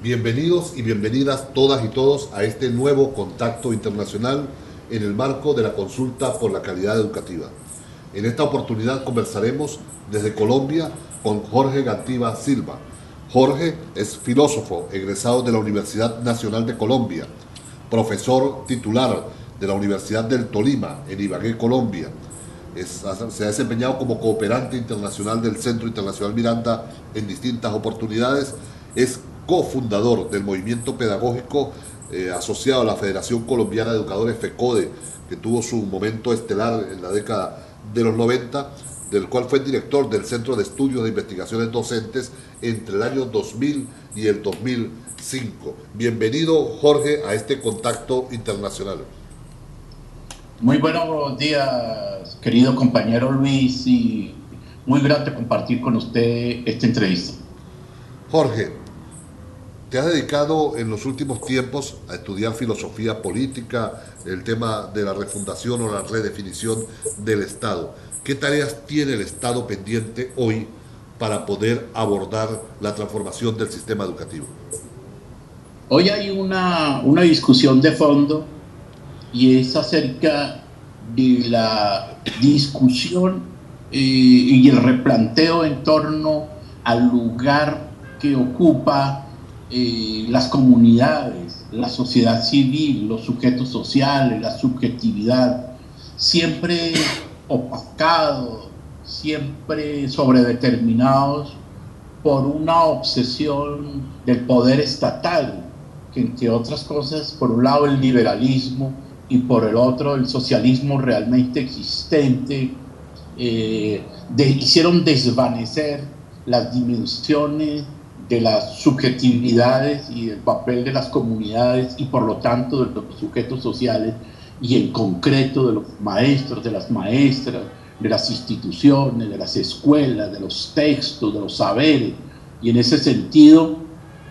Bienvenidos y bienvenidas todas y todos a este nuevo contacto internacional en el marco de la consulta por la calidad educativa. En esta oportunidad conversaremos desde Colombia con Jorge Gantiva Silva. Jorge es filósofo egresado de la Universidad Nacional de Colombia, profesor titular de la Universidad del Tolima en Ibagué, Colombia. Se ha desempeñado como cooperante internacional del Centro Internacional Miranda en distintas oportunidades. Es cofundador del movimiento pedagógico asociado a la Federación Colombiana de Educadores, FECODE, que tuvo su momento estelar en la década de los 90, del cual fue director del Centro de Estudios de Investigaciones Docentes entre el año 2000 y el 2005. Bienvenido, Jorge, a este contacto internacional. Muy buenos días, querido compañero Luis, y muy grato compartir con usted esta entrevista. Jorge, te has dedicado en los últimos tiempos a estudiar filosofía política, el tema de la refundación o la redefinición del Estado. ¿Qué tareas tiene el Estado pendiente hoy para poder abordar la transformación del sistema educativo? Hoy hay una discusión de fondo y es acerca de la discusión y el replanteo en torno al lugar que ocupa las comunidades, la sociedad civil, los sujetos sociales, la subjetividad, siempre opacados, siempre sobredeterminados por una obsesión del poder estatal, que entre otras cosas, por un lado el liberalismo y por el otro el socialismo realmente existente, hicieron desvanecer las dimensiones de las subjetividades y del papel de las comunidades y por lo tanto de los sujetos sociales y en concreto de los maestros, de las maestras, de las instituciones, de las escuelas, de los textos, de los saberes. Y en ese sentido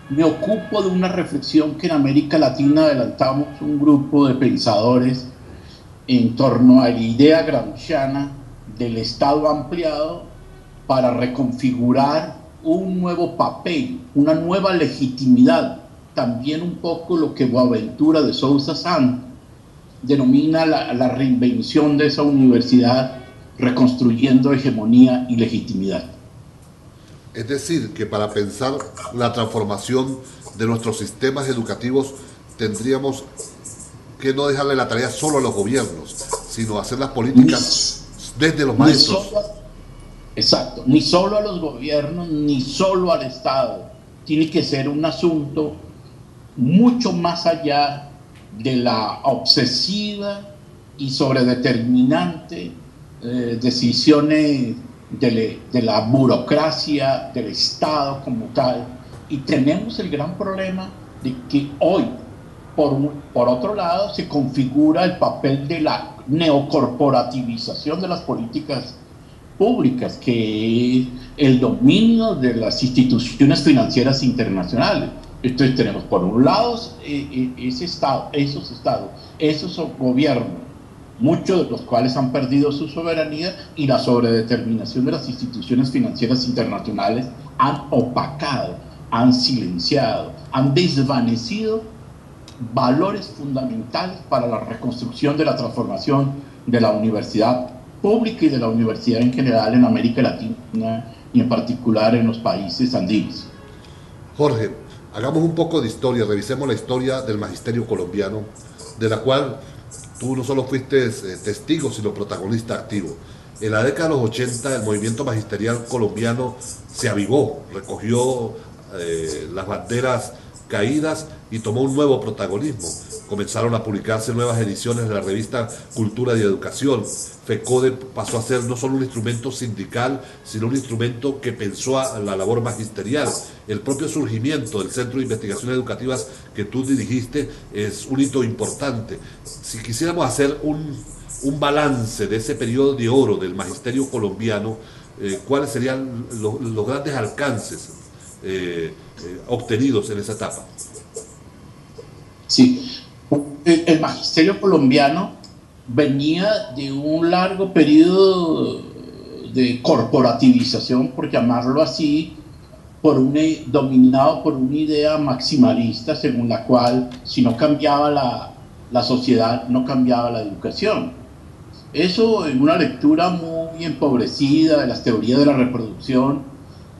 me ocupo de una reflexión que en América Latina adelantamos un grupo de pensadores en torno a la idea gramsciana del Estado ampliado para reconfigurar un nuevo papel, una nueva legitimidad, también un poco lo que Boaventura de Sousa Santos denomina la reinvención de esa universidad, reconstruyendo hegemonía y legitimidad. Es decir, que para pensar la transformación de nuestros sistemas educativos tendríamos que no dejarle la tarea solo a los gobiernos, sino hacer las políticas desde los maestros. Exacto, ni solo a los gobiernos, ni solo al Estado. Tiene que ser un asunto mucho más allá de la obsesiva y sobredeterminante decisiones de la burocracia, del Estado como tal. Y tenemos el gran problema de que hoy, por otro lado, se configura el papel de la neocorporativización de las políticas públicas, que es el dominio de las instituciones financieras internacionales. Entonces tenemos por un lado esos gobiernos, muchos de los cuales han perdido su soberanía, y la sobredeterminación de las instituciones financieras internacionales han opacado, han silenciado, han desvanecido valores fundamentales para la reconstrucción de la transformación de la universidad pública y de la universidad en general en América Latina y en particular en los países andinos. Jorge, hagamos un poco de historia, revisemos la historia del magisterio colombiano, de la cual tú no solo fuiste testigo, sino protagonista activo. En la década de los 80 el movimiento magisterial colombiano se avivó, recogió las banderas caídas y tomó un nuevo protagonismo. Comenzaron a publicarse nuevas ediciones de la revista Cultura y Educación. FECODE pasó a ser no solo un instrumento sindical, sino un instrumento que pensó a la labor magisterial. El propio surgimiento del Centro de Investigaciones Educativas que tú dirigiste es un hito importante. Si quisiéramos hacer un balance de ese periodo de oro del magisterio colombiano, ¿cuáles serían los grandes alcances obtenidos en esa etapa? Sí, el magisterio colombiano venía de un largo periodo de corporativización, por llamarlo así, dominado por una idea maximalista según la cual si no cambiaba la sociedad, no cambiaba la educación. Eso en una lectura muy empobrecida de las teorías de la reproducción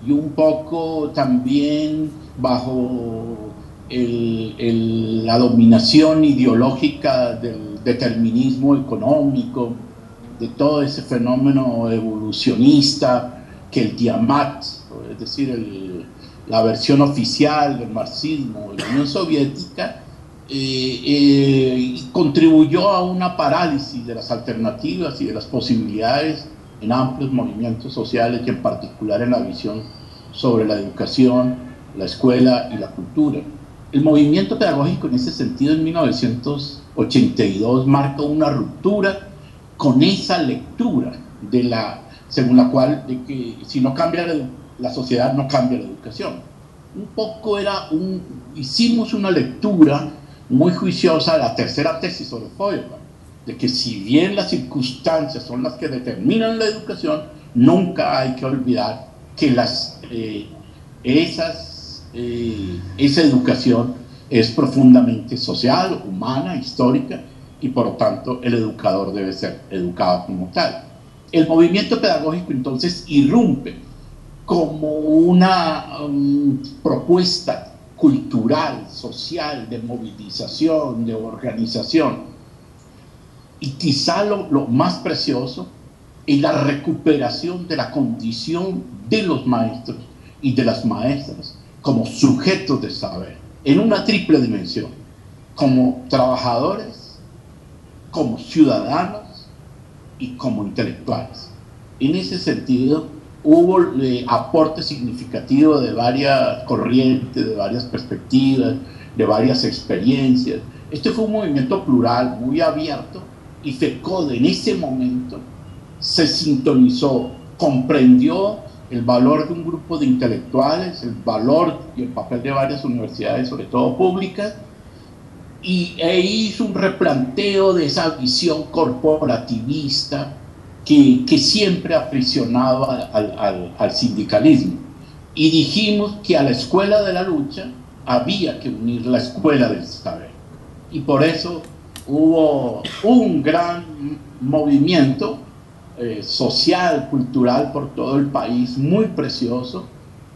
y un poco también bajo la dominación ideológica del determinismo económico, de todo ese fenómeno evolucionista que el Tiamat, es decir, la versión oficial del marxismo de la Unión Soviética, contribuyó a una parálisis de las alternativas y de las posibilidades en amplios movimientos sociales y en particular en la visión sobre la educación, la escuela y la cultura. El movimiento pedagógico en ese sentido en 1982 marca una ruptura con esa lectura según la cual de que si no cambia la sociedad no cambia la educación. Un poco hicimos una lectura muy juiciosa de la tercera tesis sobre Feuerbach, de que si bien las circunstancias son las que determinan la educación, nunca hay que olvidar que esa educación es profundamente social, humana, histórica, y por lo tanto el educador debe ser educado como tal. El movimiento pedagógico entonces irrumpe como una propuesta cultural, social, de movilización, de organización. Y quizá lo más precioso es la recuperación de la condición de los maestros y de las maestras como sujetos de saber, en una triple dimensión, como trabajadores, como ciudadanos y como intelectuales. En ese sentido, hubo aporte significativo de varias corrientes, de varias perspectivas, de varias experiencias. Este fue un movimiento plural, muy abierto, y FECODE en ese momento se sintonizó, comprendió el valor de un grupo de intelectuales, el valor y el papel de varias universidades, sobre todo públicas, e hizo un replanteo de esa visión corporativista que siempre ha aprisionado al sindicalismo. Y dijimos que a la escuela de la lucha había que unir la escuela del saber. Y por eso hubo un gran movimiento social, cultural por todo el país, muy precioso,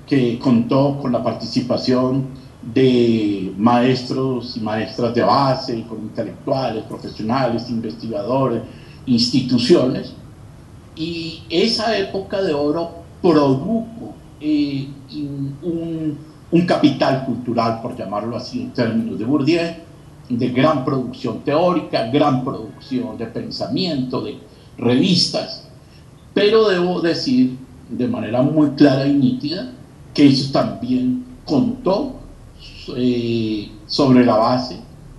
que contó con la participación de maestros y maestras de base, con intelectuales, profesionales, investigadores, instituciones. Y esa época de oro produjo un capital cultural, por llamarlo así en términos de Bourdieu, de gran producción teórica, gran producción de pensamiento, de revistas, pero debo decir de manera muy clara y nítida que eso también contó sobre la base,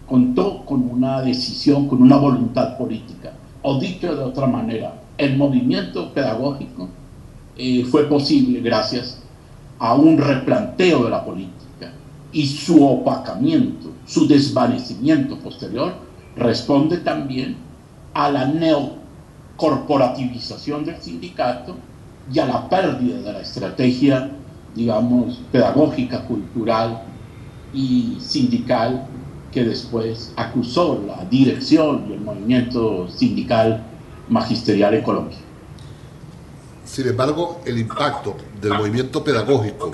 contó con una decisión, con una voluntad política, o dicho de otra manera, el movimiento pedagógico fue posible gracias a un replanteo de la política, y su opacamiento, su desvanecimiento posterior responde también a la neocorporativización del sindicato y a la pérdida de la estrategia, digamos, pedagógica, cultural y sindical que después acusó la dirección y el movimiento sindical magisterial en Colombia. Sin embargo, el impacto del movimiento pedagógico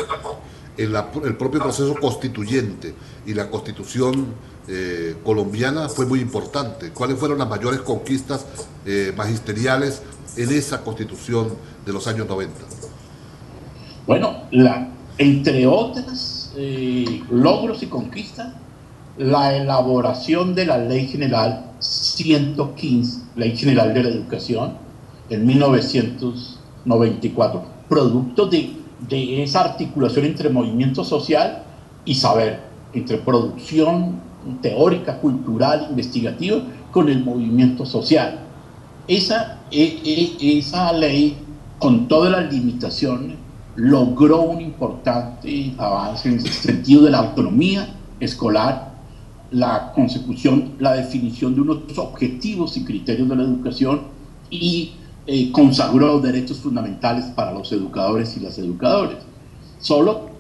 en el propio proceso constituyente y la constitución colombiana fue muy importante. ¿Cuáles fueron las mayores conquistas magisteriales en esa constitución de los años 90? Bueno, entre otras logros y conquistas, la elaboración de la Ley General 115, Ley General de la Educación, en 1994, producto de esa articulación entre movimiento social y saber, entre producción teórica, cultural, investigativa, con el movimiento social. Esa ley, con todas las limitaciones, logró un importante avance en el sentido de la autonomía escolar, la consecución, la definición de unos objetivos y criterios de la educación, y consagró derechos fundamentales para los educadores y las educadoras. Solo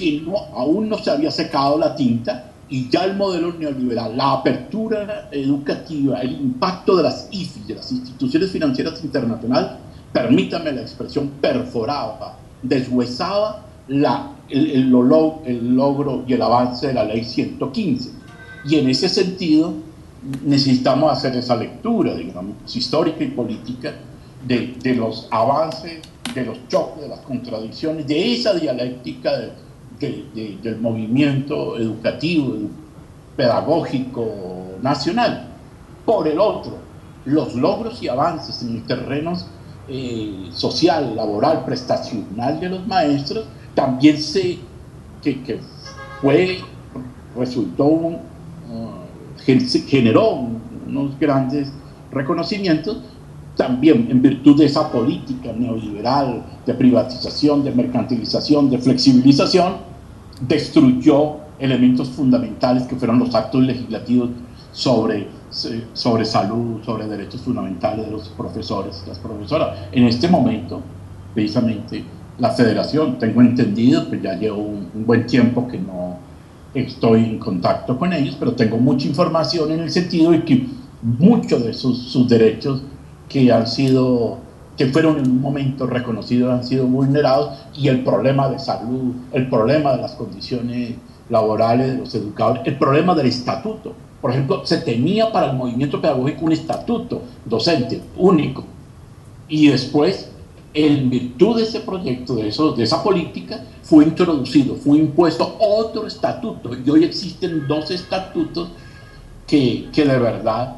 que aún no se había secado la tinta y ya el modelo neoliberal, la apertura educativa, el impacto de las IFI, de las instituciones financieras internacionales, permítame la expresión, perforaba, deshuesaba el logro y el avance de la ley 115. Y en ese sentido necesitamos hacer esa lectura, digamos, histórica y política de los avances, de los choques, de las contradicciones, de esa dialéctica del movimiento educativo, pedagógico nacional. Por el otro, los logros y avances en los terrenos social, laboral, prestacional de los maestros, también generó unos grandes reconocimientos, también en virtud de esa política neoliberal de privatización, de mercantilización, de flexibilización, destruyó elementos fundamentales que fueron los actos legislativos sobre salud, sobre derechos fundamentales de los profesores y las profesoras. En este momento, precisamente, la federación, tengo entendido, pues ya llevo un buen tiempo que no estoy en contacto con ellos, pero tengo mucha información en el sentido de que muchos de sus derechos que fueron en un momento reconocidos han sido vulnerados, y el problema de salud, el problema de las condiciones laborales de los educadores, el problema del estatuto. Por ejemplo, se tenía para el movimiento pedagógico un estatuto docente único, y después, en virtud de ese proyecto, de esa política, fue introducido, fue impuesto otro estatuto, y hoy existen dos estatutos que de verdad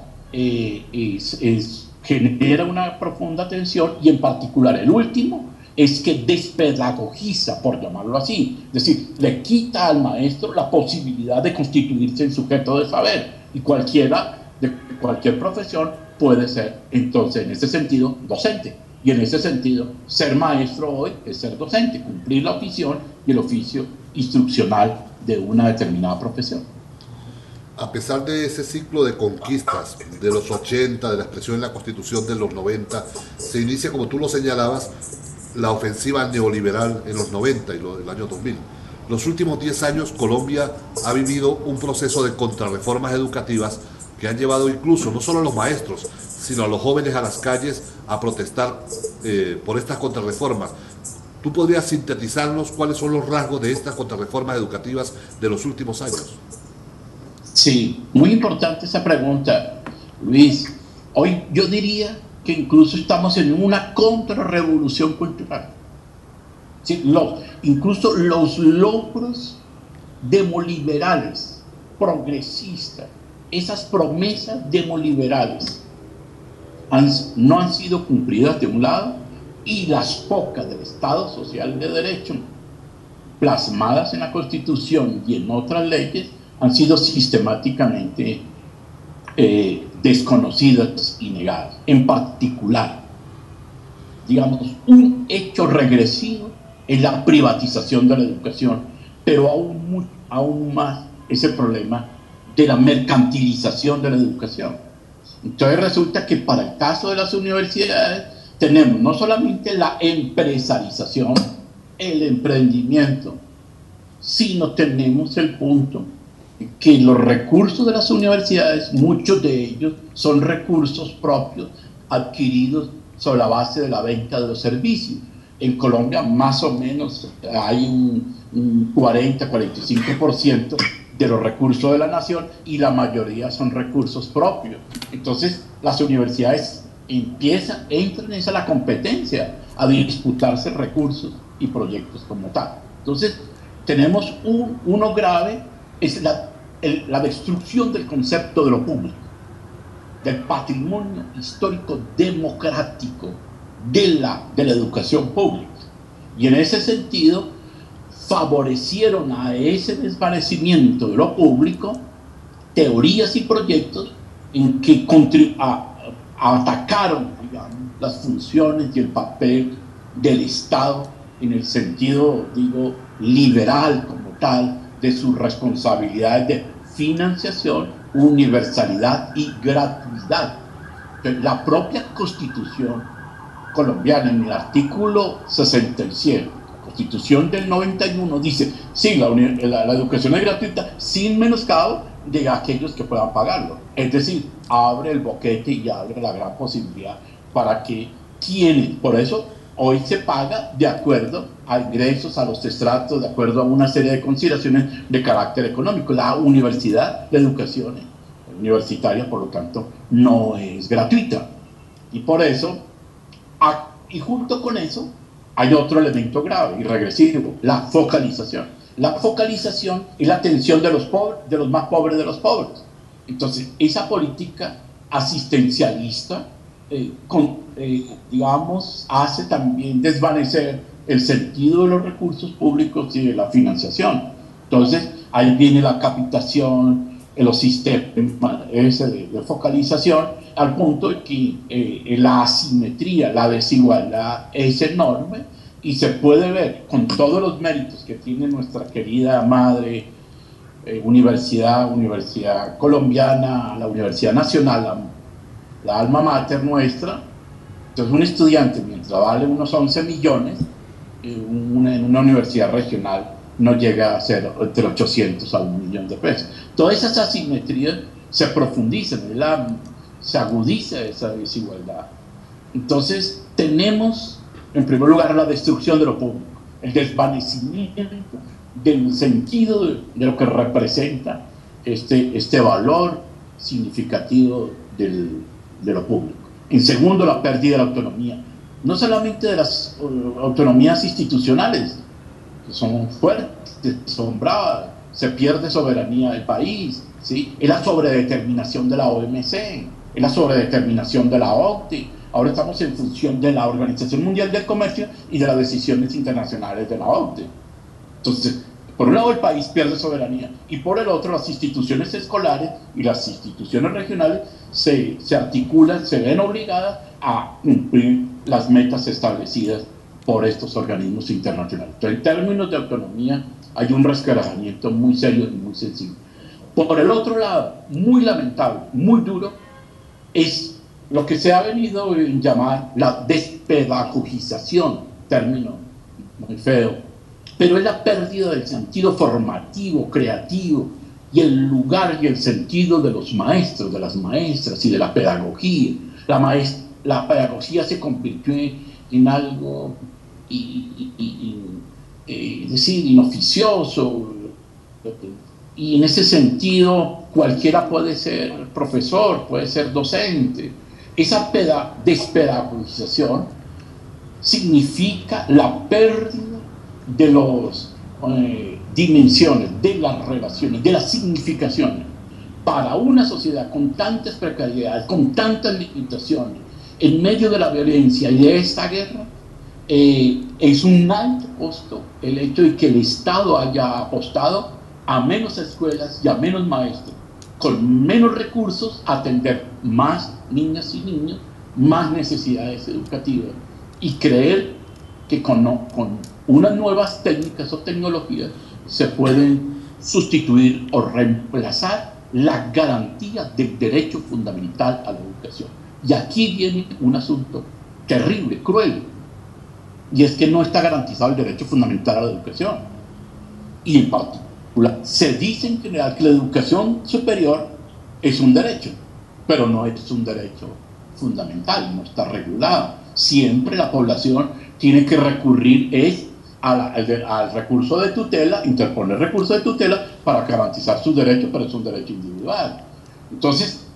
genera una profunda tensión, y en particular el último es que despedagogiza, por llamarlo así, es decir, le quita al maestro la posibilidad de constituirse en sujeto de saber, y cualquiera de cualquier profesión puede ser entonces en ese sentido docente, y en ese sentido ser maestro hoy es ser docente, cumplir la ofición y el oficio instruccional de una determinada profesión. A pesar de ese ciclo de conquistas de los 80, de la expresión en la Constitución de los 90, se inicia, como tú lo señalabas, la ofensiva neoliberal en los 90 y el año 2000. Los últimos 10 años Colombia ha vivido un proceso de contrarreformas educativas que han llevado incluso no solo a los maestros, sino a los jóvenes a las calles a protestar por estas contrarreformas. ¿Tú podrías sintetizarnos cuáles son los rasgos de estas contrarreformas educativas de los últimos años? Sí, muy importante esa pregunta, Luis. Hoy yo diría que incluso estamos en una contrarrevolución cultural. Sí, incluso los logros demoliberales, progresistas, esas promesas demoliberales no han sido cumplidas de un lado, y las pocas del Estado Social de Derecho plasmadas en la Constitución y en otras leyes han sido sistemáticamente desconocidas y negadas. En particular, digamos, un hecho regresivo es la privatización de la educación, pero aún más ese problema de la mercantilización de la educación. Entonces resulta que para el caso de las universidades tenemos no solamente la empresarización, el emprendimiento, sino tenemos el punto que los recursos de las universidades, muchos de ellos son recursos propios adquiridos sobre la base de la venta de los servicios. En Colombia más o menos hay un 40-45% de los recursos de la nación, y la mayoría son recursos propios. Entonces las universidades entran en esa la competencia a disputarse recursos y proyectos como tal. Entonces tenemos uno grave, es la destrucción del concepto de lo público, del patrimonio histórico democrático de la educación pública, y en ese sentido favorecieron a ese desvanecimiento de lo público teorías y proyectos en que atacaron, digamos, las funciones y el papel del Estado en el sentido, digo, liberal como tal, de sus responsabilidades de financiación, universalidad y gratuidad. Entonces, la propia Constitución colombiana, en el artículo 67, Constitución del 91 dice, sí, la educación es gratuita sin menoscabo de aquellos que puedan pagarlo. Es decir, abre el boquete y abre la gran posibilidad para que quienes, por eso hoy se paga de acuerdo a ingresos, a los estratos, de acuerdo a una serie de consideraciones de carácter económico. La universidad, la educación universitaria, por lo tanto, no es gratuita. Y por eso, y junto con eso, hay otro elemento grave y regresivo, la focalización. La focalización es la atención de los pobres, de los más pobres de los pobres. Entonces, esa política asistencialista, digamos, hace también desvanecer el sentido de los recursos públicos y de la financiación. Entonces, ahí viene la captación, los sistemas de focalización, al punto de que la asimetría, la desigualdad es enorme y se puede ver con todos los méritos que tiene nuestra querida madre universidad colombiana, la Universidad Nacional, la alma mater nuestra. Entonces un estudiante, mientras vale unos 11 millones, en una universidad regional no llega a ser entre 800 a 1 millón de pesos. Todas esas asimetrías se profundizan, se agudiza esa desigualdad. Entonces tenemos, en primer lugar, la destrucción de lo público, el desvanecimiento del sentido de lo que representa este valor significativo de lo público. En segundo, la pérdida de la autonomía, no solamente de las autonomías institucionales, que son fuertes, son bravas, se pierde soberanía del país, ¿sí? Es la sobredeterminación de la OMC, es la sobredeterminación de la OCDE. Ahora estamos en función de la Organización Mundial del Comercio y de las decisiones internacionales de la OCDE. Entonces, por un lado el país pierde soberanía y por el otro las instituciones escolares y las instituciones regionales se articulan, se ven obligadas a cumplir las metas establecidas por estos organismos internacionales. Entonces, en términos de autonomía hay un resquebrajamiento muy serio y muy sensible. Por el otro lado, muy lamentable, muy duro, es lo que se ha venido a llamar la despedagogización, término muy feo, pero es la pérdida del sentido formativo, creativo, y el lugar y el sentido de los maestros, de las maestras y de la pedagogía. La pedagogía se convirtió en algo decir, inoficioso, y en ese sentido cualquiera puede ser profesor, puede ser docente. Esa despedagogización significa la pérdida de las dimensiones, de las relaciones, de las significaciones. Para una sociedad con tantas precariedades, con tantas limitaciones, en medio de la violencia y de esta guerra, es un alto costo el hecho de que el Estado haya apostado a menos escuelas y a menos maestros, con menos recursos, atender más niñas y niños, más necesidades educativas, y creer que con unas nuevas técnicas o tecnologías se pueden sustituir o reemplazar la garantía del derecho fundamental a la educación. Y aquí viene un asunto terrible, cruel, y es que no está garantizado el derecho fundamental a la educación. Y en particular, se dice en general que la educación superior es un derecho, pero no es un derecho fundamental, no está regulado. Siempre la población tiene que recurrir al recurso de tutela, interponer recurso de tutela para garantizar sus derechos, pero es un derecho individual. Entonces,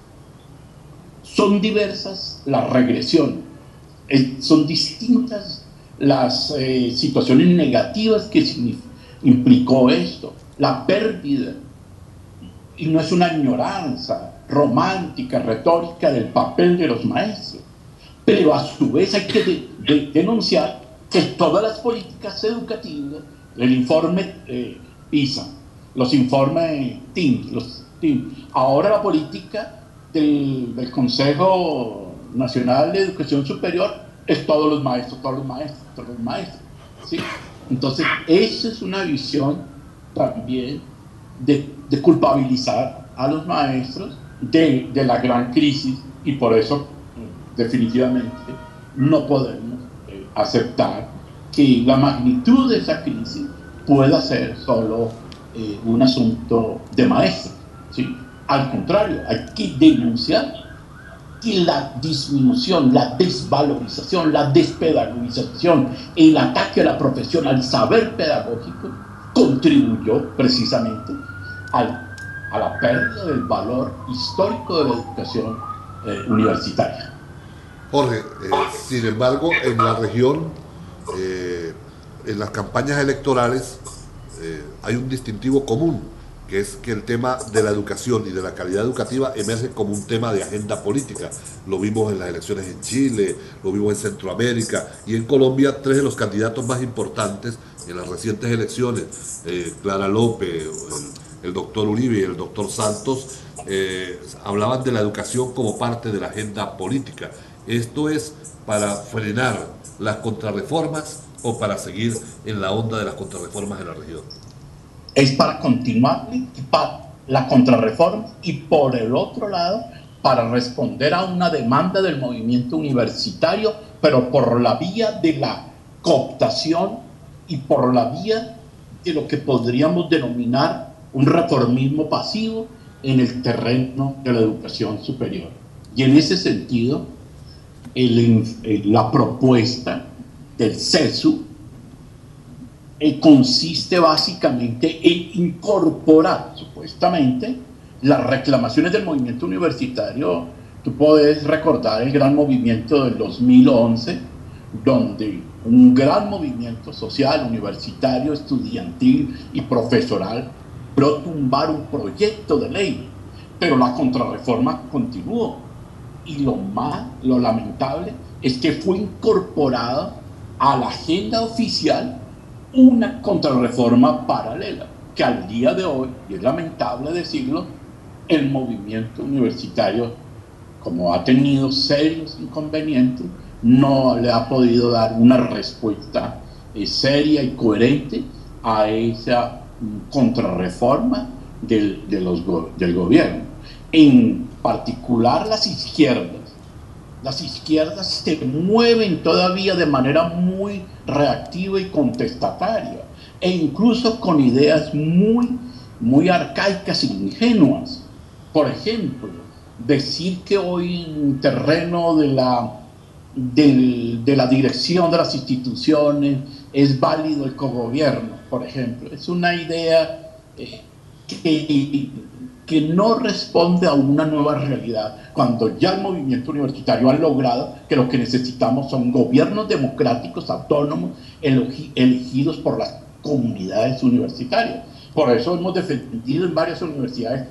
son diversas las regresiones, son distintas las situaciones negativas que implicó esto, la pérdida, y no es una ignorancia romántica, retórica del papel de los maestros, pero a su vez hay que denunciar que todas las políticas educativas, el informe PISA, los informes TIM, ahora la política del Consejo Nacional de Educación Superior es todos los maestros, ¿sí? Entonces, esa es una visión también de culpabilizar a los maestros de la gran crisis, y por eso definitivamente no podemos aceptar que la magnitud de esa crisis pueda ser solo un asunto de maestro, ¿sí? Al contrario, hay que denunciar que la disminución, la desvalorización, la despedagogización, el ataque a la profesión, al saber pedagógico, contribuyó precisamente a la pérdida del valor histórico de la educación universitaria. Jorge, sin embargo, en la región, en las campañas electorales, hay un distintivo común, que es que el tema de la educación y de la calidad educativa emerge como un tema de agenda política. Lo vimos en las elecciones en Chile, lo vimos en Centroamérica y en Colombia. Tres de los candidatos más importantes en las recientes elecciones, Clara López, el doctor Uribe y el doctor Santos, hablaban de la educación como parte de la agenda política. ¿Esto es para frenar las contrarreformas o para seguir en la onda de las contrarreformas en la región? Es para continuar para la contrarreforma y por el otro lado para responder a una demanda del movimiento universitario, pero por la vía de la cooptación y por la vía de lo que podríamos denominar un reformismo pasivo en el terreno de la educación superior. Y en ese sentido, la propuesta del CESU consiste básicamente en incorporar, supuestamente, las reclamaciones del movimiento universitario. Tú puedes recordar el gran movimiento del 2011, donde un gran movimiento social, universitario, estudiantil y profesoral logró tumbar un proyecto de ley, pero la contrarreforma continuó. Y lo lamentable es que fue incorporada a la agenda oficial una contrarreforma paralela, que al día de hoy, y es lamentable decirlo, el movimiento universitario, como ha tenido serios inconvenientes, no le ha podido dar una respuesta seria y coherente a esa contrarreforma del gobierno. En particular las izquierdas se mueven todavía de manera muy reactiva y contestataria, e incluso con ideas muy arcaicas e ingenuas. Por ejemplo, decir que hoy en terreno de la dirección de las instituciones es válido el cogobierno, por ejemplo, es una idea que no responde a una nueva realidad, cuando ya el movimiento universitario ha logrado que lo que necesitamos son gobiernos democráticos, autónomos, elegidos por las comunidades universitarias. Por eso hemos defendido en varias universidades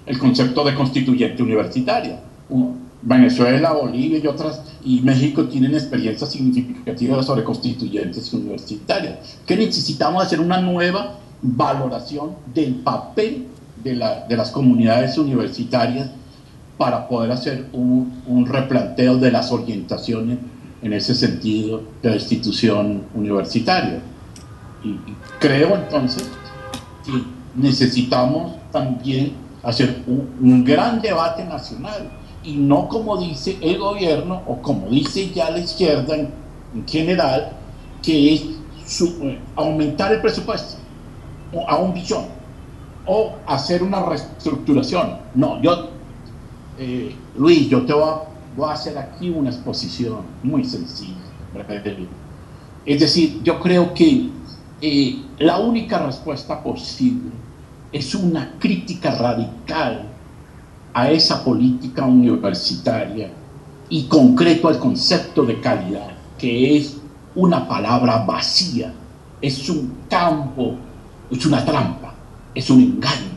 el concepto de constituyente universitaria. Venezuela, Bolivia y México tienen experiencias significativas sobre constituyentes universitarias. Que necesitamos hacer una nueva valoración del papel de las comunidades universitarias para poder hacer un replanteo de las orientaciones en ese sentido de la institución universitaria. Y creo entonces que necesitamos también hacer un gran debate nacional, y no como dice el gobierno o como dice ya la izquierda en general, que es aumentar el presupuesto a 1 billón o hacer una reestructuración. No, Luis, yo te voy a hacer aquí una exposición muy sencilla. Es decir, yo creo que la única respuesta posible es una crítica radical a esa política universitaria y concreto al concepto de calidad, que es una palabra vacía, es un campo, es una trampa, es un engaño.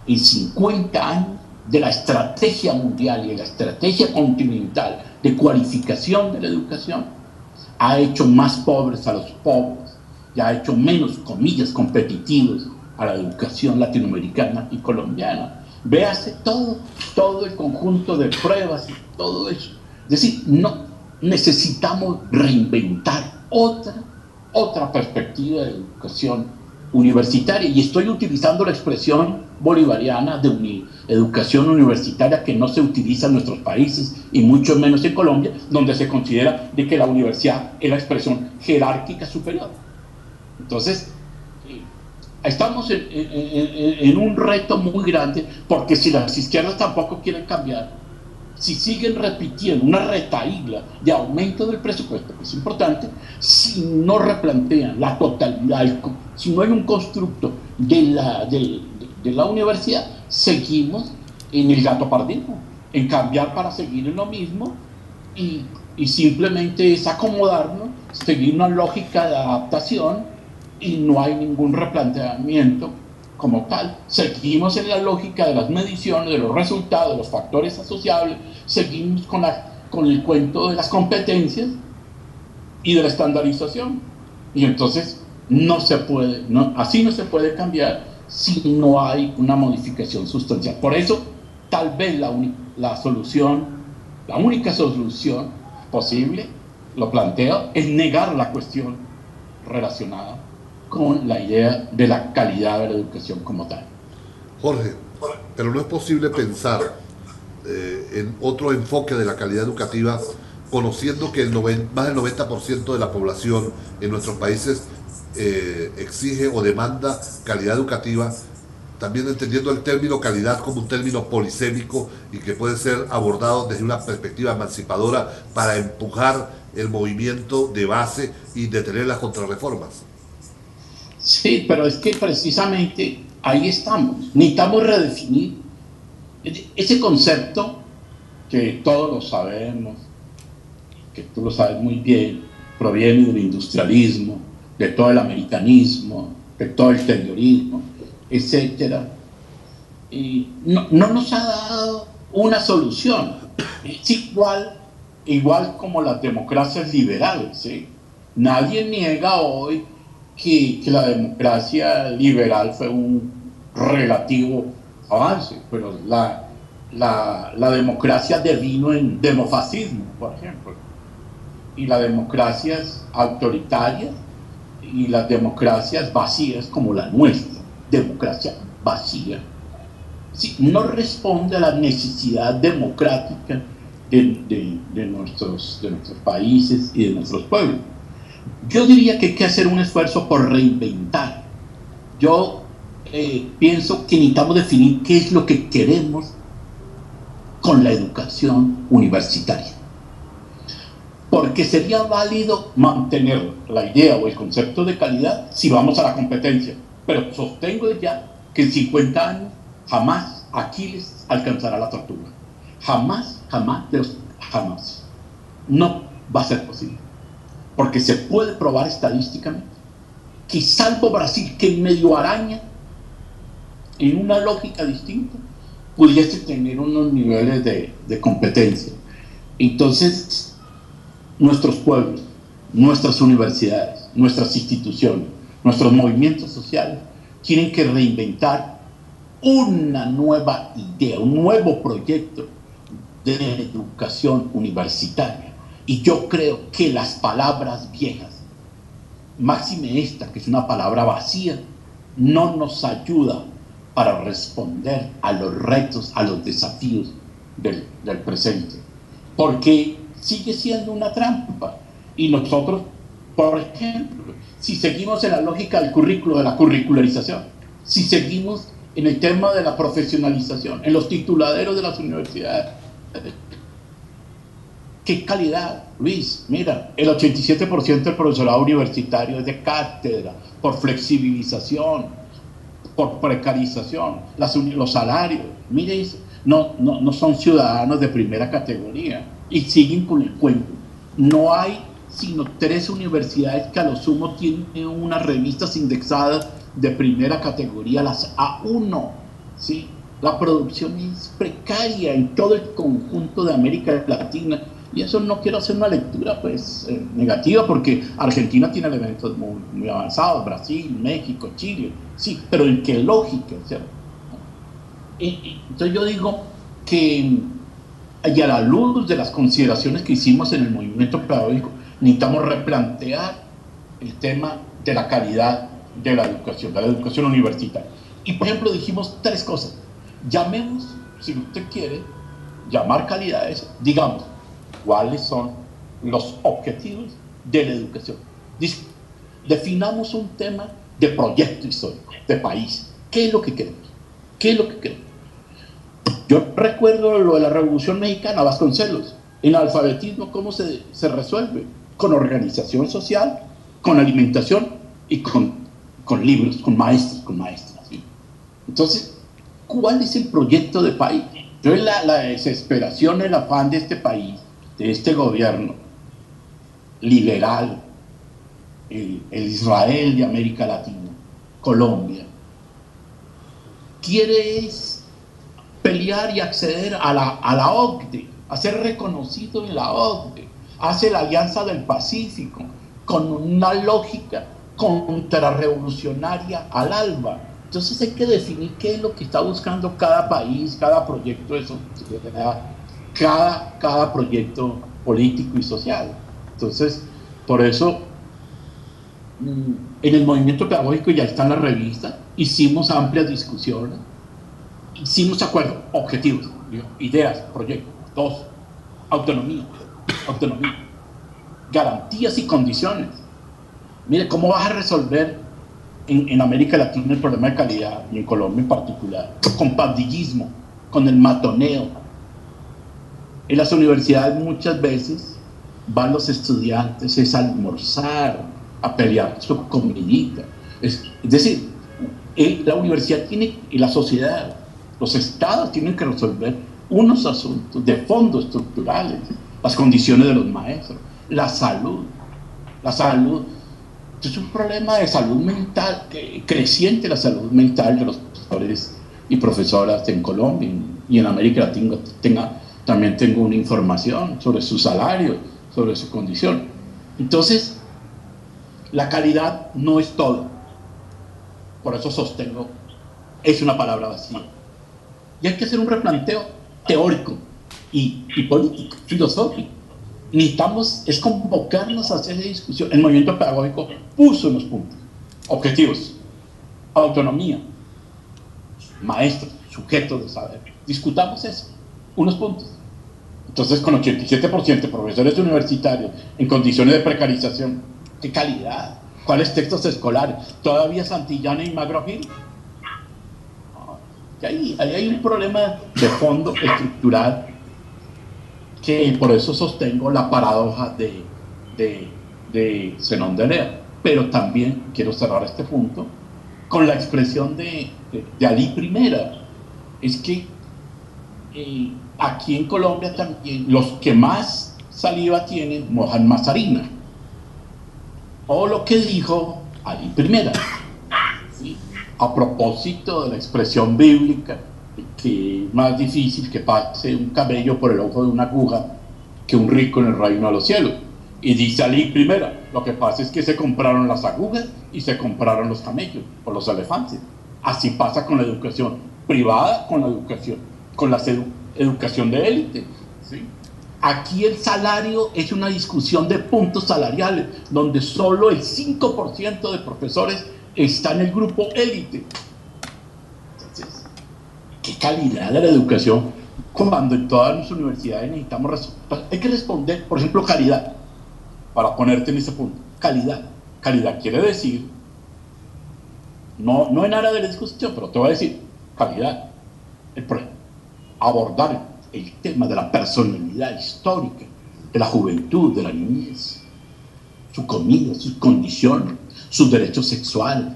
En 50 años de la estrategia mundial y de la estrategia continental de cualificación de la educación, ha hecho más pobres a los pobres y ha hecho menos, comillas, competitivos a la educación latinoamericana y colombiana. Véase todo el conjunto de pruebas y todo eso. Es decir, no necesitamos reinventar otra perspectiva de educación universitaria, y estoy utilizando la expresión bolivariana de educación universitaria que no se utiliza en nuestros países y mucho menos en Colombia, donde se considera de que la universidad es la expresión jerárquica superior. Entonces, estamos en un reto muy grande, porque si las izquierdas tampoco quieren cambiar, si siguen repitiendo una retahíla de aumento del presupuesto, que es importante, si no replantean la totalidad, si no hay un constructo de la universidad, seguimos en el gato pardino, en cambiar para seguir en lo mismo, y simplemente es acomodarnos, seguir una lógica de adaptación, y no hay ningún replanteamiento como tal. Seguimos en la lógica de las mediciones, de los resultados, de los factores asociables, seguimos con el cuento de las competencias y de la estandarización. Y entonces así no se puede cambiar si no hay una modificación sustancial. Por eso, tal vez la única solución posible, lo planteo, es negar la cuestión relacionada con la idea de la calidad de la educación como tal. Jorge, pero no es posible pensar en otro enfoque de la calidad educativa, conociendo que más del 90% de la población en nuestros países exige o demanda calidad educativa, también entendiendo el término calidad como un término polisémico y que puede ser abordado desde una perspectiva emancipadora para empujar el movimiento de base y detener las contrarreformas. Sí, pero es que precisamente ahí estamos. Necesitamos redefinir ese concepto que todos lo sabemos, que tú lo sabes muy bien, proviene del industrialismo, de todo el americanismo, de todo el terrorismo, etcétera. Y no nos ha dado una solución. Es igual como las democracias liberales, ¿sí? Nadie niega hoy que la democracia liberal fue un relativo avance, pero la democracia devino en demofascismo, por ejemplo, y las democracias autoritarias y las democracias vacías como la nuestra, democracia vacía, sí, no responde a la necesidad democrática de nuestros países y de nuestros pueblos. Yo diría que hay que hacer un esfuerzo por reinventar. Yo pienso que necesitamos definir qué es lo que queremos con la educación universitaria. Porque sería válido mantener la idea o el concepto de calidad si vamos a la competencia. Pero sostengo ya que en 50 años jamás Aquiles alcanzará la tortuga. Jamás. No va a ser posible. Porque se puede probar estadísticamente que salvo Brasil, que medio araña en una lógica distinta, pudiese tener unos niveles de competencia. Entonces, nuestros pueblos, nuestras universidades, nuestras instituciones, nuestros movimientos sociales tienen que reinventar una nueva idea, un nuevo proyecto de educación universitaria. Y yo creo que las palabras viejas, máxime esta, que es una palabra vacía, no nos ayuda para responder a los retos, a los desafíos del presente. Porque sigue siendo una trampa. Y nosotros, por ejemplo, si seguimos en la lógica del currículo, de la curricularización, si seguimos en el tema de la profesionalización, en los tituladeros de las universidades, ¿qué calidad? Luis, mira, el 87% del profesorado universitario es de cátedra, por flexibilización, por precarización, los salarios, mire eso, no son ciudadanos de primera categoría y siguen con el cuento. No hay sino 3 universidades que a lo sumo tienen unas revistas indexadas de primera categoría, las A1, ¿sí? La producción es precaria en todo el conjunto de América Latina. Y eso no quiero hacer una lectura pues negativa, porque Argentina tiene elementos muy avanzados, Brasil, México, Chile, sí, pero ¿en qué lógica? ¿Cierto? Entonces yo digo que, y a la luz de las consideraciones que hicimos en el movimiento pedagógico, necesitamos replantear el tema de la calidad de la educación universitaria. Y por ejemplo dijimos tres cosas. Llamemos, si usted quiere, llamar calidades, digamos, cuáles son los objetivos de la educación. Definamos un tema de proyecto histórico, de país. ¿Qué es lo que queremos? ¿Qué es lo que queremos? Yo recuerdo lo de la Revolución Mexicana, Vasconcelos, el alfabetismo, ¿cómo se resuelve? Con organización social, con alimentación y con libros, con maestros, con maestras. ¿Sí? Entonces, ¿cuál es el proyecto de país? Entonces, la desesperación, el afán de este país, de este gobierno liberal, el Israel de América Latina, Colombia, quiere pelear y acceder a la OCDE, a ser reconocido en la OCDE, hace la Alianza del Pacífico, con una lógica contrarrevolucionaria al alba. Entonces hay que definir qué es lo que está buscando cada país, cada proyecto de sociedad, cada proyecto político y social. Entonces, por eso, en el movimiento pedagógico ya está en la revista, hicimos amplias discusiones, hicimos acuerdos, objetivos, ideas, proyectos. Dos, autonomía, garantías y condiciones. Mire, ¿cómo vas a resolver en América Latina el problema de calidad, y en Colombia en particular, con pandillismo, con el matoneo? En las universidades muchas veces van los estudiantes a almorzar, a pelear su comidita. Es decir, la universidad tiene, y la sociedad, los estados tienen que resolver unos asuntos de fondo estructurales, las condiciones de los maestros, la salud. Es un problema de salud mental, creciente la salud mental de los profesores y profesoras en Colombia y en América Latina. También tengo una información sobre su salario, sobre su condición. Entonces, la calidad no es todo. Por eso sostengo, es una palabra vacía. Y hay que hacer un replanteo teórico y político, filosófico. Necesitamos es convocarnos a hacer esa discusión. El movimiento pedagógico puso unos puntos, objetivos, autonomía, maestros, sujetos de saber. Discutamos eso, unos puntos. Entonces, con 87% de profesores universitarios en condiciones de precarización, ¿qué calidad? ¿Cuáles textos escolares? ¿Todavía Santillana y Magro Gil? Ahí hay un problema de fondo estructural, que por eso sostengo la paradoja de Zenón de Lea. Pero también quiero cerrar este punto con la expresión de Alí Primera. Es que aquí en Colombia también los que más saliva tienen mojan más harina. O lo que dijo Alí Primera, ¿sí? A propósito de la expresión bíblica, que es más difícil que pase un camello por el ojo de una aguja que un rico en el reino de los cielos. Y dice Alí Primera, lo que pasa es que se compraron las agujas y se compraron los camellos o los elefantes. Así pasa con la educación privada, con la educación de élite, ¿sí? Aquí el salario es una discusión de puntos salariales, donde solo el 5% de profesores está en el grupo élite. Entonces, ¿qué calidad de la educación? Cuando en todas las universidades necesitamos hay que responder, por ejemplo, calidad, para ponerte en ese punto. Calidad quiere decir, no en área de la discusión, pero te voy a decir, calidad, abordar el tema de la personalidad histórica, de la juventud, de la niñez, su comida, sus condiciones, sus derechos sexuales,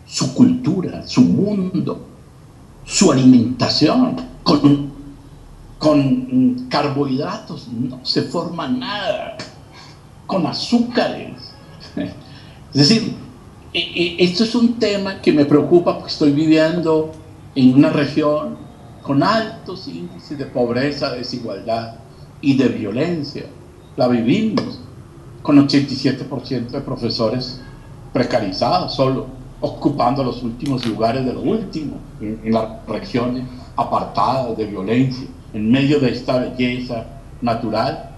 su cultura, su mundo, su alimentación. Con carbohidratos no se forma nada, con azúcares. Es decir, esto es un tema que me preocupa porque estoy viviendo en una región con altos índices de pobreza, desigualdad y de violencia. La vivimos con 87% de profesores precarizados, solo ocupando los últimos lugares de lo último en las regiones apartadas de violencia, en medio de esta belleza natural.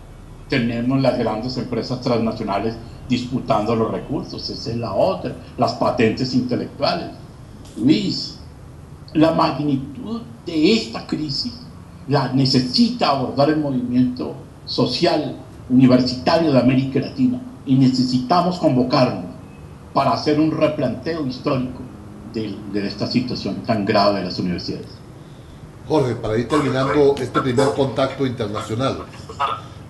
tenemos las grandes empresas transnacionales disputando los recursos, esa es la otra, las patentes intelectuales. Luis, la magnitud de esta crisis la necesita abordar el movimiento social universitario de América Latina y necesitamos convocarnos para hacer un replanteo histórico de esta situación tan grave de las universidades. Jorge, para ir terminando este primer contacto internacional,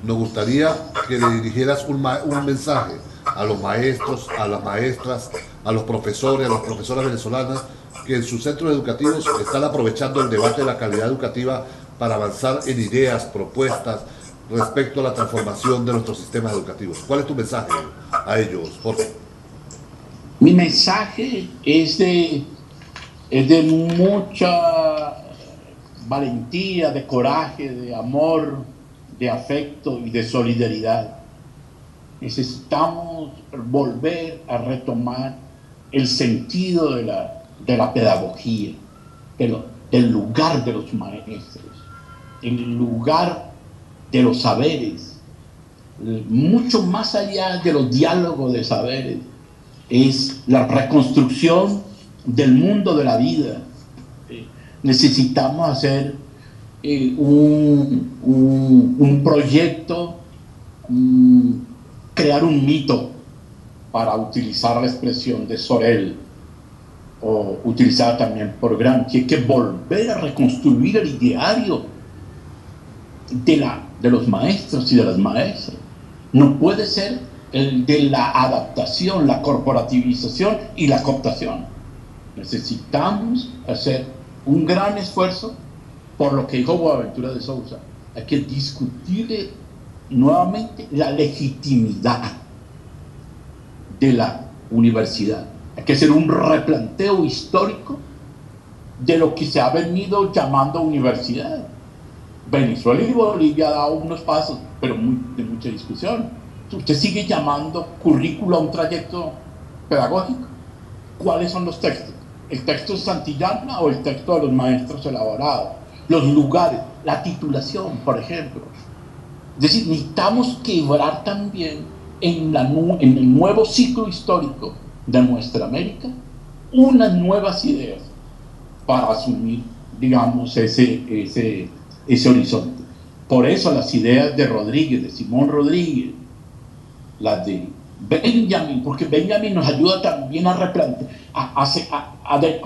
nos gustaría que le dirigieras un mensaje a los maestros, a las maestras, a los profesores, a las profesoras venezolanas que en sus centros educativos están aprovechando el debate de la calidad educativa para avanzar en ideas, propuestas respecto a la transformación de nuestros sistemas educativos. ¿Cuál es tu mensaje a ellos, Jorge? Mi mensaje es de mucha valentía, de coraje, de amor, de afecto y de solidaridad. Necesitamos volver a retomar el sentido de la pedagogía, del lugar de los maestros, el lugar de los saberes, mucho más allá de los diálogos de saberes, es la reconstrucción del mundo de la vida. Necesitamos hacer un proyecto, crear un mito, para utilizar la expresión de Sorel, o utilizar también por Gramsci, que volver a reconstruir el ideario de los maestros y de las maestras. No puede ser el de la adaptación, la corporativización y la cooptación. Necesitamos hacer un gran esfuerzo por lo que dijo Boaventura de Sousa. Hay que discutir nuevamente la legitimidad de la universidad. Hay que hacer un replanteo histórico de lo que se ha venido llamando universidad. Venezuela y Bolivia han dado unos pasos, pero de mucha discusión. Usted sigue llamando currículo a un trayecto pedagógico. ¿Cuáles son los textos? ¿El texto de Santillana o el texto de los maestros elaborados? Los lugares, la titulación, por ejemplo. Es decir, necesitamos quebrar también en el nuevo ciclo histórico de nuestra América unas nuevas ideas para asumir, digamos, ese horizonte. Por eso las ideas de Rodríguez, de Simón Rodríguez, las de Benjamin, porque Benjamin nos ayuda también a replantear, a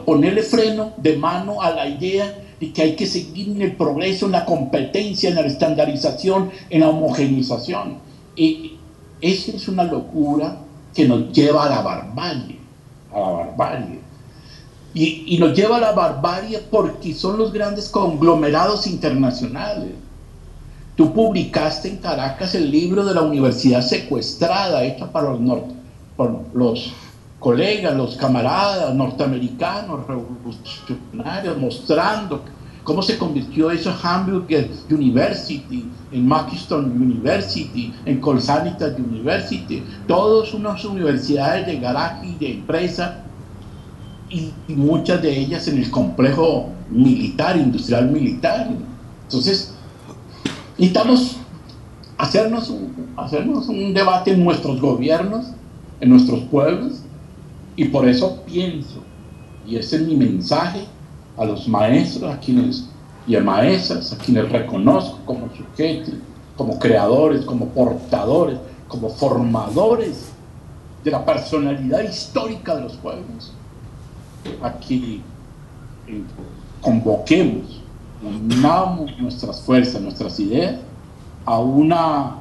ponerle freno de mano a la idea de que hay que seguir en el progreso, en la competencia, en la estandarización, en la homogeneización. Y esa es una locura que nos lleva a la barbarie, y nos lleva a la barbarie porque son los grandes conglomerados internacionales. Tú publicaste en Caracas el libro de la universidad secuestrada, hecha por los colegas, los camaradas norteamericanos revolucionarios, mostrando cómo se convirtió eso en Hamburger University, en Maccleston University, en Colsanitas University, todas unas universidades de garaje y de empresa, y muchas de ellas en el complejo militar, industrial militar. Entonces, necesitamos hacernos un debate en nuestros gobiernos, en nuestros pueblos, y por eso pienso, y ese es mi mensaje a los maestros y a maestras, a quienes reconozco como sujetos, como creadores, como portadores, como formadores de la personalidad histórica de los pueblos, a que convoquemos, unamos nuestras fuerzas, nuestras ideas a una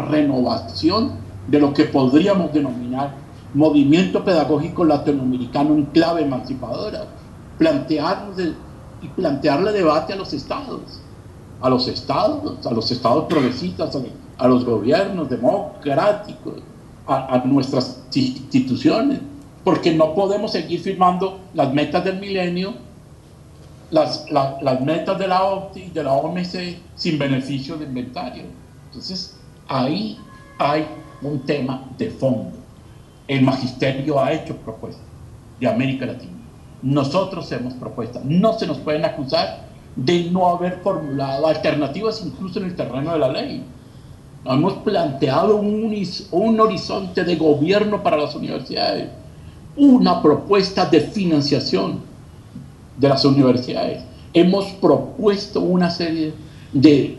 renovación de lo que podríamos denominar movimiento pedagógico latinoamericano en clave emancipadora, plantearle debate a los estados progresistas, a los gobiernos democráticos, a nuestras instituciones, porque no podemos seguir firmando las metas del milenio, las metas de la OCDE y de la OMC sin beneficio de inventario. Entonces, ahí hay un tema de fondo. El magisterio ha hecho propuestas de América Latina. Nosotros hacemos propuestas. No se nos pueden acusar de no haber formulado alternativas incluso en el terreno de la ley. hemos planteado un horizonte de gobierno para las universidades, una propuesta de financiación de las universidades. Hemos propuesto una serie de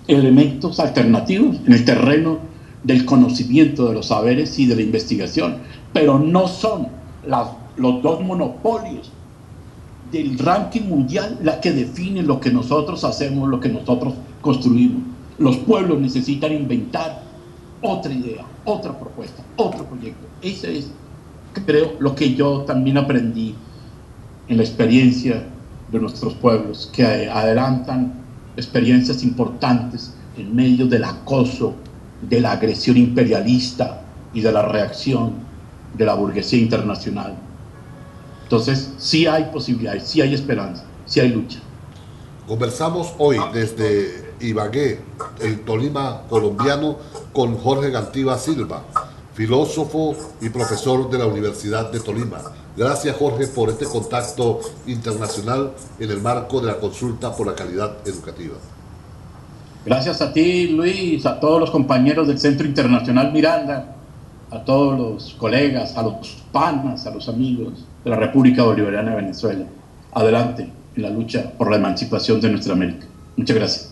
elementos alternativos en el terreno del conocimiento de los saberes y de la investigación, pero no son los dos monopolios del ranking mundial la que define lo que nosotros hacemos, lo que nosotros construimos. Los pueblos necesitan inventar otra idea, otra propuesta, otro proyecto. Ese es, creo, lo que yo también aprendí en la experiencia de nuestros pueblos, que adelantan experiencias importantes en medio del acoso, de la agresión imperialista y de la reacción de la burguesía internacional. Entonces, sí hay posibilidades, sí hay esperanza, sí hay lucha. Conversamos hoy desde Ibagué, el Tolima colombiano, con Jorge Gantiva Silva, filósofo y profesor de la Universidad de Tolima. Gracias, Jorge, por este contacto internacional en el marco de la consulta por la calidad educativa. Gracias a ti, Luis, a todos los compañeros del Centro Internacional Miranda, a todos los colegas, a los panas, a los amigos de la República Bolivariana de Venezuela. Adelante en la lucha por la emancipación de nuestra América. Muchas gracias.